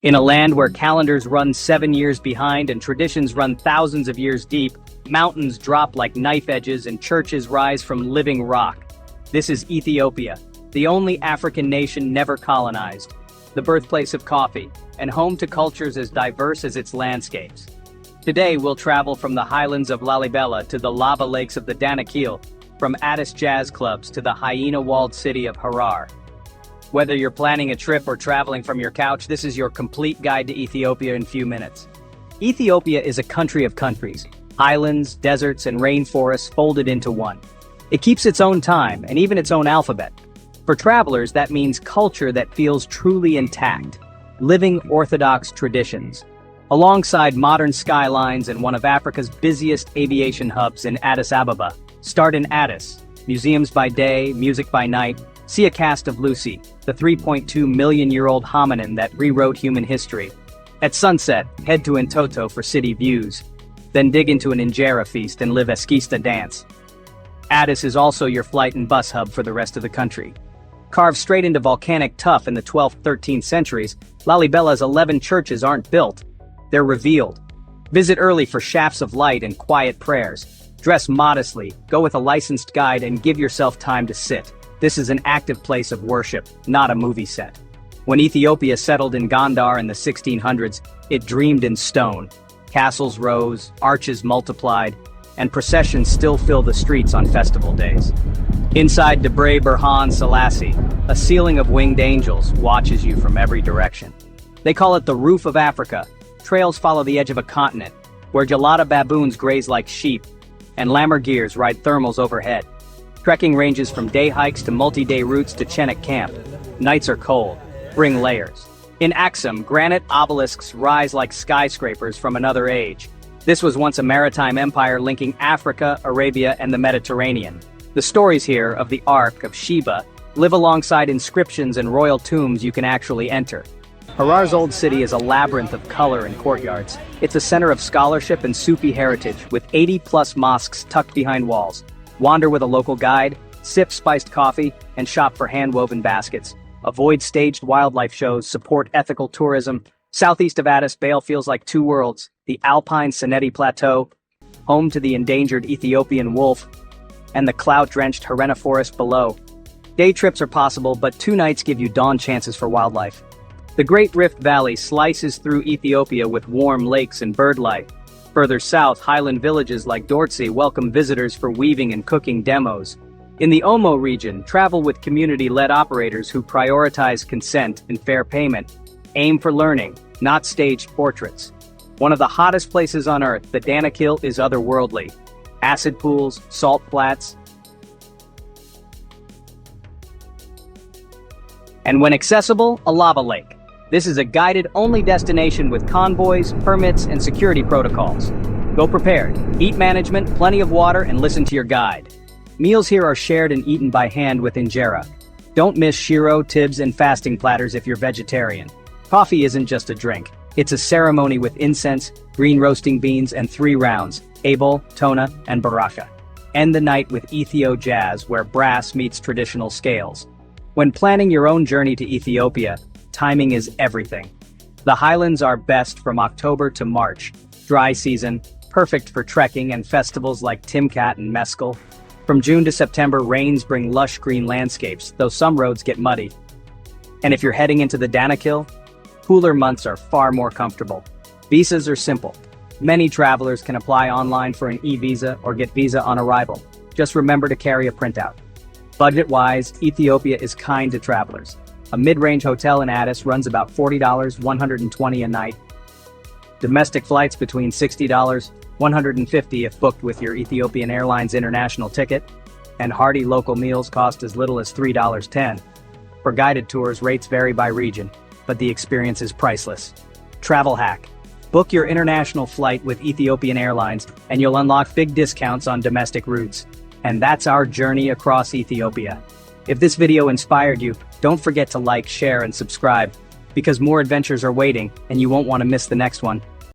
In a land where calendars run 7 years behind and traditions run thousands of years deep, mountains drop like knife edges and churches rise from living rock. This is Ethiopia, the only African nation never colonized, the birthplace of coffee, and home to cultures as diverse as its landscapes. Today we'll travel from the highlands of Lalibela to the lava lakes of the Danakil, from Addis jazz clubs to the hyena-walled city of Harar. Whether you're planning a trip or traveling from your couch, this is your complete guide to Ethiopia in a few minutes. Ethiopia is a country of countries, highlands, deserts, and rainforests folded into one. It keeps its own time and even its own alphabet. For travelers, that means culture that feels truly intact, living Orthodox traditions. Alongside modern skylines and one of Africa's busiest aviation hubs in Addis Ababa. Start in Addis, museums by day, music by night. See a cast of Lucy, the 3.2-million-year-old hominin that rewrote human history. At sunset, head to Entoto for city views. Then dig into an injera feast and live Eskista dance. Addis is also your flight and bus hub for the rest of the country. Carved straight into volcanic tuff in the 12th-13th centuries, Lalibela's 11 churches aren't built. They're revealed. Visit early for shafts of light and quiet prayers. Dress modestly, go with a licensed guide, and give yourself time to sit. This is an active place of worship, not a movie set. When Ethiopia settled in Gondar in the 1600s, it dreamed in stone. Castles rose, arches multiplied, and processions still fill the streets on festival days. Inside Debre Berhan Selassie, a ceiling of winged angels watches you from every direction. They call it the roof of Africa. Trails follow the edge of a continent, where gelada baboons graze like sheep, and lammergeiers ride thermals overhead. Trekking ranges from day hikes to multi-day routes to Chenik Camp. Nights are cold. Bring layers. In Axum, granite obelisks rise like skyscrapers from another age. This was once a maritime empire linking Africa, Arabia, and the Mediterranean. The stories here of the Ark of Sheba live alongside inscriptions and royal tombs you can actually enter. Harar's old city is a labyrinth of color and courtyards. It's a center of scholarship and Sufi heritage, with 80-plus mosques tucked behind walls. Wander with a local guide, sip spiced coffee, and shop for hand-woven baskets. Avoid staged wildlife shows, support ethical tourism. Southeast of Addis, Bale feels like two worlds. The Alpine Sanneti Plateau, home to the endangered Ethiopian wolf, and the cloud-drenched Harena forest below. Day trips are possible, but 2 nights give you dawn chances for wildlife. The Great Rift Valley slices through Ethiopia with warm lakes and birdlife. Further south, highland villages like Dortsi welcome visitors for weaving and cooking demos. In the Omo region, travel with community-led operators who prioritize consent and fair payment. Aim for learning, not staged portraits. One of the hottest places on earth, the Danakil, is otherworldly. Acid pools, salt flats, and when accessible, a lava lake. This is a guided-only destination with convoys, permits, and security protocols. Go prepared, eat management, plenty of water, and listen to your guide. Meals here are shared and eaten by hand with injera. Don't miss shiro, tibs, and fasting platters if you're vegetarian. Coffee isn't just a drink. It's a ceremony with incense, green roasting beans, and 3 rounds, Abel, Tona, and Baraka. End the night with Ethio jazz, where brass meets traditional scales. When planning your own journey to Ethiopia, timing is everything. The highlands are best from October to March. Dry season, perfect for trekking and festivals like Timkat Meskel. From June to September, rains bring lush green landscapes, though some roads get muddy. And if you're heading into the Danakil, cooler months are far more comfortable. Visas are simple. Many travelers can apply online for an e-visa or get visa on arrival. Just remember to carry a printout. Budget-wise, Ethiopia is kind to travelers. A mid-range hotel in Addis runs about $40, $120 a night. Domestic flights between $60, $150 if booked with your Ethiopian Airlines international ticket, and hearty local meals cost as little as $3.10. For guided tours, rates vary by region, but the experience is priceless. Travel hack. Book your international flight with Ethiopian Airlines, and you'll unlock big discounts on domestic routes. And that's our journey across Ethiopia. If this video inspired you, don't forget to like, share, and subscribe, because more adventures are waiting, and you won't want to miss the next one.